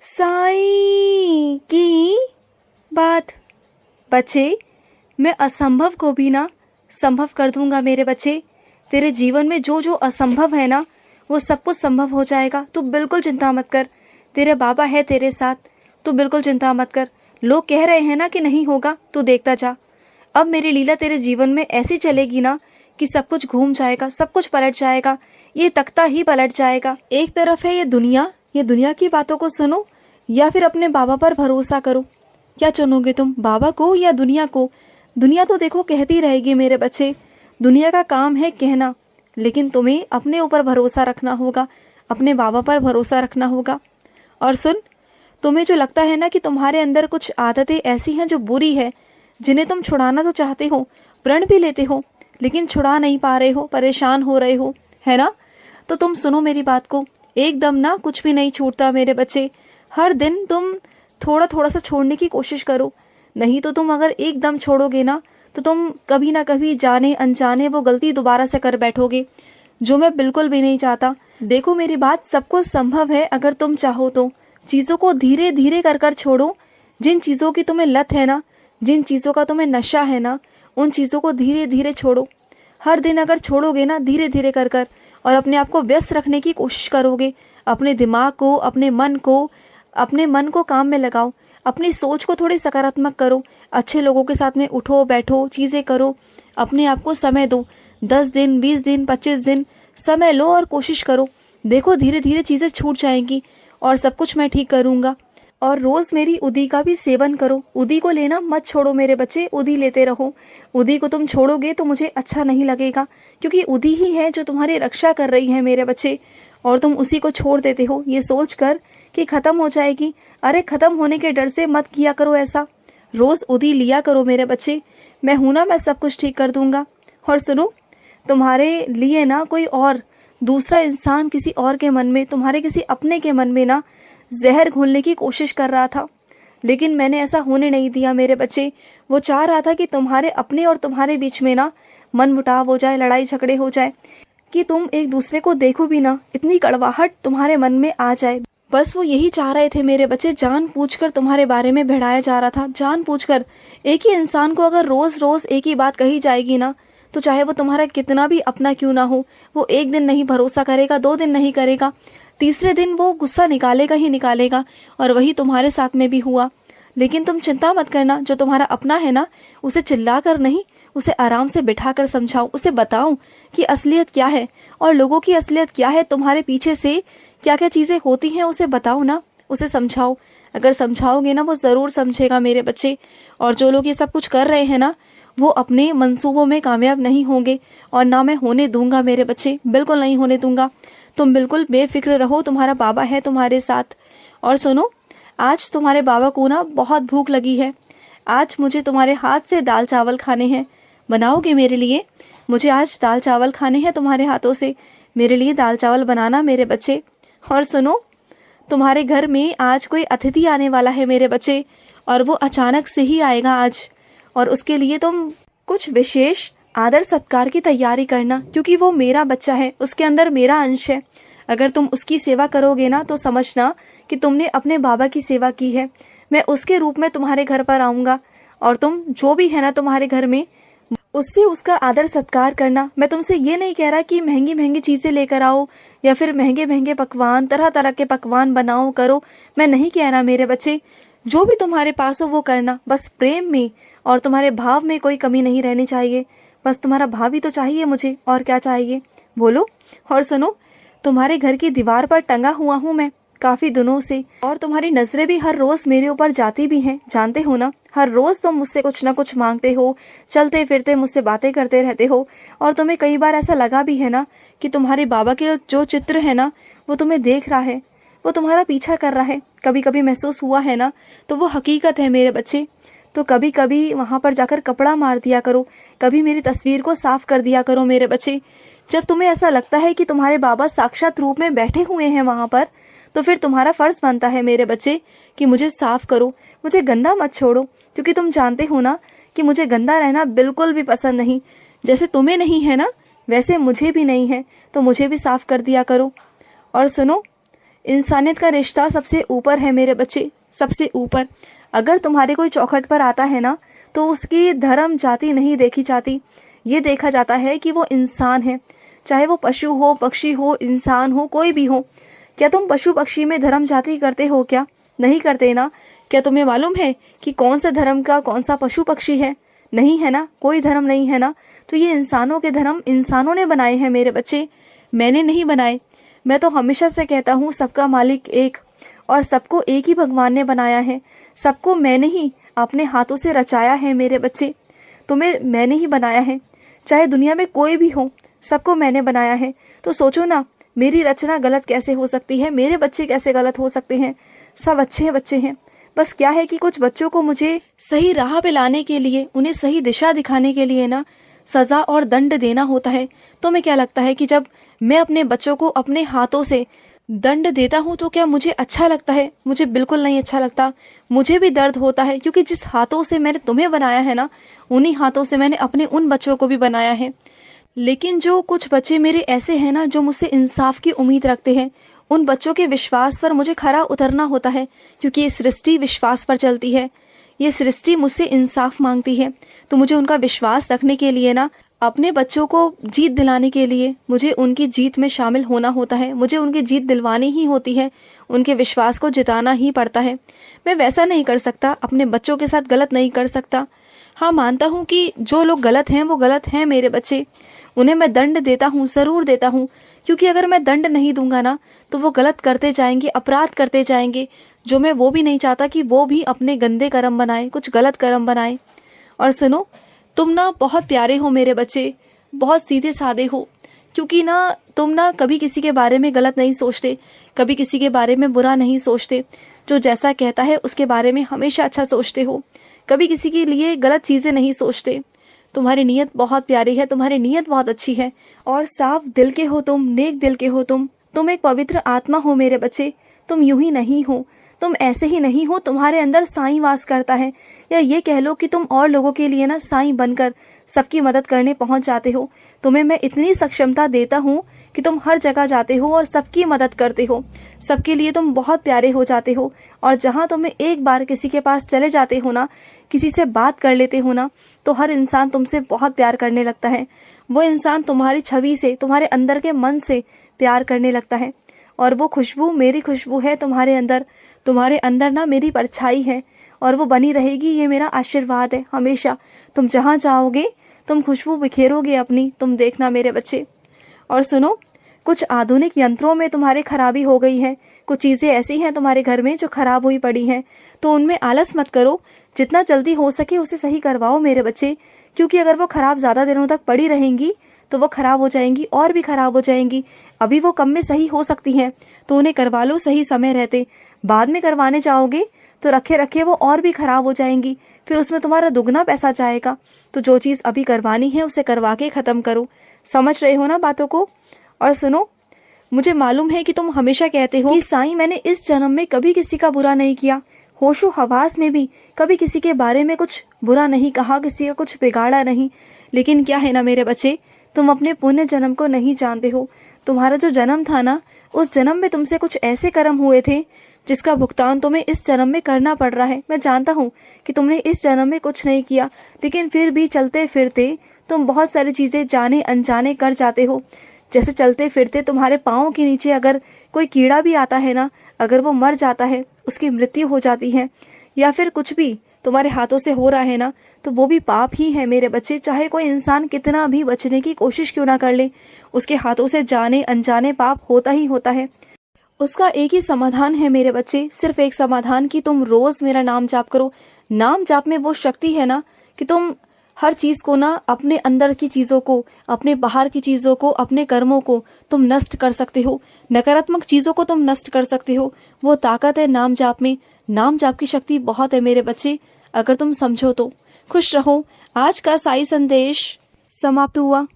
साईं की बात। बच्चे, मैं असंभव को भी ना संभव कर दूंगा मेरे बच्चे। तेरे जीवन में जो जो असंभव है ना, वो सब कुछ संभव हो जाएगा। तू बिल्कुल चिंता मत कर, तेरे बाबा है तेरे साथ। तू बिल्कुल चिंता मत कर। लोग कह रहे हैं ना कि नहीं होगा, तू देखता जा। अब मेरी लीला तेरे जीवन में ऐसी चलेगी ना कि सब कुछ घूम जाएगा, सब कुछ पलट जाएगा। ये तख्ता ही पलट जाएगा। एक तरफ है ये दुनिया की बातों को सुनो या फिर अपने बाबा पर भरोसा करो। क्या चुनोगे तुम, बाबा को या दुनिया को? दुनिया तो देखो कहती रहेगी मेरे बच्चे, दुनिया का काम है कहना, लेकिन तुम्हें अपने ऊपर भरोसा रखना होगा, अपने बाबा पर भरोसा रखना होगा। और सुन, तुम्हें जो लगता है ना कि तुम्हारे अंदर कुछ आदतें ऐसी हैं जो बुरी है, जिन्हें तुम छुड़ाना तो चाहते हो, प्रण भी लेते हो, लेकिन छुड़ा नहीं पा रहे हो, परेशान हो रहे हो, है ना? तो तुम सुनो मेरी बात को। एकदम ना कुछ भी नहीं छूटता मेरे बच्चे। हर दिन तुम थोड़ा थोड़ा सा छोड़ने की कोशिश करो। नहीं तो तुम अगर एकदम छोड़ोगे ना, तो तुम कभी ना कभी जाने अनजाने वो गलती दोबारा से कर बैठोगे, जो मैं बिल्कुल भी नहीं चाहता। देखो मेरी बात, सब कुछ संभव है अगर तुम चाहो तो। चीज़ों को धीरे धीरे कर कर छोड़ो। जिन चीज़ों की तुम्हें लत है ना, जिन चीज़ों का तुम्हें नशा है ना, उन चीज़ों को धीरे धीरे छोड़ो। हर दिन अगर छोड़ोगे ना धीरे धीरे कर कर, और अपने आप को व्यस्त रखने की कोशिश करोगे, अपने दिमाग को, अपने मन को काम में लगाओ। अपनी सोच को थोड़ी सकारात्मक करो। अच्छे लोगों के साथ में उठो बैठो, चीज़ें करो। अपने आप को समय दो। 10 दिन, 20 दिन, 25 दिन समय लो और कोशिश करो। देखो धीरे धीरे चीज़ें छूट जाएंगी और सब कुछ मैं ठीक करूँगा। और रोज़ मेरी उदी का भी सेवन करो। उदी को लेना मत छोड़ो मेरे बच्चे, उदी लेते रहो। उदी को तुम छोड़ोगे तो मुझे अच्छा नहीं लगेगा, क्योंकि उदी ही है जो तुम्हारी रक्षा कर रही है मेरे बच्चे, और तुम उसी को छोड़ देते हो ये सोच कर कि ख़त्म हो जाएगी। अरे ख़त्म होने के डर से मत किया करो ऐसा। रोज़ उदी लिया करो मेरे बच्चे। मैं हूं ना, मैं सब कुछ ठीक कर दूंगा। और सुनो, तुम्हारे लिए ना कोई और दूसरा इंसान किसी और के मन में, तुम्हारे किसी अपने के मन में ना जहर घोलने की कोशिश कर रहा था, लेकिन मैंने ऐसा होने नहीं दिया मेरे बच्चे। वो चाह रहा था कि तुम्हारे अपने और तुम्हारे बीच में ना मन मुटाव हो जाए, लड़ाई झगड़े हो जाए, कि तुम एक दूसरे को देखो भी ना, इतनी कड़वाहट तुम्हारे मन में आ जाए। बस वो यही चाह रहे थे मेरे बच्चे। जानबूझकर तुम्हारे बारे में भिड़ाया जा रहा था, जानबूझकर। एक ही इंसान को अगर रोज रोज एक ही बात कही जाएगी ना, तो चाहे वो तुम्हारा कितना भी अपना क्यों ना हो, वो एक दिन नहीं भरोसा करेगा, 2 दिन नहीं करेगा, तीसरे दिन वो गुस्सा निकालेगा ही निकालेगा। और वही तुम्हारे साथ में भी हुआ। लेकिन तुम चिंता मत करना, जो तुम्हारा अपना है ना, उसे चिल्लाकर नहीं, उसे आराम से बिठाकर समझाओ, उसे बताओ कि असलियत क्या है और लोगों की असलियत क्या है, तुम्हारे पीछे से क्या क्या चीज़ें होती हैं, उसे बताओ ना, उसे समझाओ। अगर समझाओगे ना, वो ज़रूर समझेगा मेरे बच्चे। और जो लोग ये सब कुछ कर रहे हैं ना, वो अपने मंसूबों में कामयाब नहीं होंगे, और ना मैं होने दूंगा मेरे बच्चे, बिल्कुल नहीं होने दूंगा। तुम बिल्कुल बेफिक्र रहो, तुम्हारा बाबा है तुम्हारे साथ। और सुनो, आज तुम्हारे बाबा को ना बहुत भूख लगी है। आज मुझे तुम्हारे हाथ से दाल चावल खाने हैं। बनाओगे मेरे लिए? मुझे आज दाल चावल खाने हैं तुम्हारे हाथों से। मेरे लिए दाल चावल बनाना मेरे बच्चे। और सुनो, तुम्हारे घर में आज कोई अतिथि आने वाला है मेरे बच्चे, और वो अचानक से ही आएगा आज। और उसके लिए तुम कुछ विशेष आदर सत्कार की तैयारी करना, क्योंकि वो मेरा बच्चा है, उसके अंदर मेरा अंश है। अगर तुम उसकी सेवा करोगे ना, तो समझना कि तुमने अपने बाबा की सेवा की है। मैं उसके रूप में तुम्हारे घर पर आऊँगा, और तुम जो भी है ना तुम्हारे घर में, उससे उसका आदर सत्कार करना। मैं तुमसे ये नहीं कह रहा कि महंगी महंगी चीज़ें लेकर आओ, या फिर महंगे महंगे पकवान, तरह तरह के पकवान बनाओ करो, मैं नहीं कह रहा मेरे बच्चे। जो भी तुम्हारे पास हो वो करना, बस प्रेम में और तुम्हारे भाव में कोई कमी नहीं रहनी चाहिए। बस तुम्हारा भाव ही तो चाहिए मुझे, और क्या चाहिए बोलो। और सुनो, तुम्हारे घर की दीवार पर टंगा हुआ हूँ मैं काफ़ी दिनों से, और तुम्हारी नज़रें भी हर रोज़ मेरे ऊपर जाती भी हैं, जानते हो ना। हर रोज़ तुम मुझसे कुछ ना कुछ मांगते हो, चलते फिरते मुझसे बातें करते रहते हो। और तुम्हें कई बार ऐसा लगा भी है ना कि तुम्हारे बाबा के जो चित्र है ना, वो तुम्हें देख रहा है, वो तुम्हारा पीछा कर रहा है। कभी कभी महसूस हुआ है ना, तो वो हकीकत है मेरे बच्चे। तो कभी कभी वहाँ पर जाकर कपड़ा मार दिया करो, कभी मेरी तस्वीर को साफ कर दिया करो मेरे बच्चे। जब तुम्हें ऐसा लगता है कि तुम्हारे बाबा साक्षात रूप में बैठे हुए हैं वहाँ पर, तो फिर तुम्हारा फर्ज बनता है मेरे बच्चे कि मुझे साफ करो, मुझे गंदा मत छोड़ो। क्योंकि तुम जानते हो ना कि मुझे गंदा रहना बिल्कुल भी पसंद नहीं। जैसे तुम्हें नहीं है ना, वैसे मुझे भी नहीं है, तो मुझे भी साफ कर दिया करो। और सुनो, इंसानियत का रिश्ता सबसे ऊपर है मेरे बच्चे, सबसे ऊपर। अगर तुम्हारे कोई चौखट पर आता है ना, तो उसकी धर्म जाति नहीं देखी जाती, ये देखा जाता है कि वो इंसान है। चाहे वो पशु हो, पक्षी हो, इंसान हो, कोई भी हो। क्या तुम पशु पक्षी में धर्म जाति करते हो क्या? नहीं करते ना। क्या तुम्हें मालूम है कि कौन सा धर्म का कौन सा पशु पक्षी है? नहीं है ना, कोई धर्म नहीं है ना। तो ये इंसानों के धर्म इंसानों ने बनाए हैं मेरे बच्चे, मैंने नहीं बनाए। मैं तो हमेशा से कहता हूँ सबका मालिक एक, और सबको एक ही भगवान ने बनाया है। सबको मैंने ही अपने हाथों से रचाया है मेरे बच्चे। तुम्हें मैंने ही बनाया है, चाहे दुनिया में कोई भी हो, सबको मैंने बनाया है। तो सोचो ना, मेरी रचना गलत कैसे हो सकती है? मेरे बच्चे कैसे गलत हो सकते हैं? सब अच्छे बच्चे हैं। बस क्या है कि कुछ बच्चों को मुझे सही राह पे लाने के लिए, उन्हें सही दिशा दिखाने के लिए ना सज़ा और दंड देना होता है। तो मैं क्या लगता है कि जब मैं अपने बच्चों को अपने हाथों से दंड देता हूँ तो क्या मुझे अच्छा लगता है? मुझे बिल्कुल नहीं अच्छा लगता। मुझे भी दर्द होता है, क्योंकि जिस हाथों से मैंने तुम्हें बनाया है ना, उन्हीं हाथों से मैंने अपने उन बच्चों को भी बनाया है। लेकिन जो कुछ बच्चे मेरे ऐसे हैं ना, जो मुझसे इंसाफ की उम्मीद रखते हैं, उन बच्चों के विश्वास पर मुझे खरा उतरना होता है, क्योंकि ये सृष्टि विश्वास पर चलती है। ये सृष्टि मुझसे इंसाफ मांगती है। तो मुझे उनका विश्वास रखने के लिए ना, अपने बच्चों को जीत दिलाने के लिए मुझे उनकी जीत में शामिल होना होता है। मुझे उनकी जीत दिलवानी ही होती है, उनके विश्वास को जिताना ही पड़ता है। मैं वैसा नहीं कर सकता, अपने बच्चों के साथ गलत नहीं कर सकता। हाँ, मानता हूँ कि जो लोग गलत हैं वो गलत हैं मेरे बच्चे, उन्हें मैं दंड देता हूँ, ज़रूर देता हूँ। क्योंकि अगर मैं दंड नहीं दूंगा ना, तो वो गलत करते जाएंगे, अपराध करते जाएंगे, जो मैं वो भी नहीं चाहता कि वो भी अपने गंदे कर्म बनाए, कुछ गलत कर्म बनाए। और सुनो, तुम ना बहुत प्यारे हो मेरे बच्चे, बहुत सीधे साधे हो, क्योंकि ना तुम ना कभी किसी के बारे में गलत नहीं सोचते, कभी किसी के बारे में बुरा नहीं सोचते। जो जैसा कहता है उसके बारे में हमेशा अच्छा सोचते हो, कभी किसी के लिए गलत चीज़ें नहीं सोचते। तुम्हारी नीयत बहुत प्यारी है, तुम्हारी नीयत बहुत अच्छी है, और साफ दिल के हो तुम, नेक दिल के हो तुम एक पवित्र आत्मा हो मेरे बच्चे। तुम यूं ही नहीं हो, तुम ऐसे ही नहीं हो, तुम्हारे अंदर साईं वास करता है। या ये कह लो कि तुम और लोगों के लिए ना साईं बनकर सबकी मदद करने पहुंच जाते हो। तुम्हें मैं इतनी सक्षमता देता हूँ कि तुम हर जगह जाते हो और सबकी मदद करते हो, सबके लिए तुम बहुत प्यारे हो जाते हो। और जहाँ तुम्हें एक बार किसी के पास चले जाते हो ना, किसी से बात कर लेते हो ना, तो हर इंसान तुमसे बहुत प्यार करने लगता है। वो इंसान तुम्हारी छवि से, तुम्हारे अंदर के मन से प्यार करने लगता है। और वो खुशबू मेरी खुशबू है तुम्हारे अंदर ना मेरी परछाई है, और वो बनी रहेगी। ये मेरा आशीर्वाद है हमेशा। तुम जहाँ जाओगे तुम खुशबू बिखेरोगे अपनी, तुम देखना मेरे बच्चे। और सुनो, कुछ आधुनिक यंत्रों में तुम्हारी खराबी हो गई है, कुछ चीज़ें ऐसी हैं तुम्हारे घर में जो खराब हुई पड़ी हैं, तो उनमें आलस मत करो। जितना जल्दी हो सके उसे सही करवाओ मेरे बच्चे, क्योंकि अगर वो खराब ज़्यादा दिनों तक पड़ी रहेंगी तो वो खराब हो जाएंगी और भी खराब हो जाएंगी। अभी वो कम में सही हो सकती हैं, तो उन्हें करवा लो सही समय रहते। बाद में करवाने जाओगे तो रखे रखे वो और भी खराब हो जाएंगी, फिर उसमें तुम्हारा दुगना पैसा जाएगा। तो जो चीज़ अभी करवानी है उसे करवा के ख़त्म करो। समझ रहे हो ना बातों को? और सुनो, मुझे मालूम है कि तुम हमेशा कहते हो कि साईं मैंने इस जन्म में कभी किसी का बुरा नहीं किया, होशो हवास में भी कभी किसी के बारे में कुछ बुरा नहीं कहा, किसी का कुछ बिगाड़ा नहीं। लेकिन क्या है ना मेरे बच्चे, तुम अपने पुण्य जन्म को नहीं जानते हो। तुम्हारा जो जन्म था ना, उस जन्म में तुमसे कुछ ऐसे कर्म हुए थे जिसका भुगतान तुम्हें इस जन्म में करना पड़ रहा है। मैं जानता हूँ कि तुमने इस जन्म में कुछ नहीं किया, लेकिन फिर भी चलते फिरते तुम बहुत सारी चीज़ें जाने अनजाने कर जाते हो। जैसे चलते फिरते तुम्हारे पाँव के नीचे अगर कोई कीड़ा भी आता है ना, अगर वो मर जाता है, उसकी मृत्यु हो जाती है, या फिर कुछ भी तुम्हारे हाथों से हो रहा है ना, तो वो भी पाप ही है मेरे बच्चे। चाहे कोई इंसान कितना भी बचने की कोशिश क्यों ना कर ले, उसके हाथों से जाने अनजाने पाप होता ही होता है। उसका एक ही समाधान है मेरे बच्चे, सिर्फ एक समाधान, कि तुम रोज़ मेरा नाम जाप करो। नाम जाप में वो शक्ति है ना कि तुम हर चीज़ को ना, अपने अंदर की चीज़ों को, अपने बाहर की चीज़ों को, अपने कर्मों को तुम नष्ट कर सकते हो। नकारात्मक चीज़ों को तुम नष्ट कर सकते हो। वो ताकत है नाम जाप में। नाम जाप की शक्ति बहुत है मेरे बच्चे, अगर तुम समझो तो। खुश रहो। आज का साई संदेश समाप्त हुआ।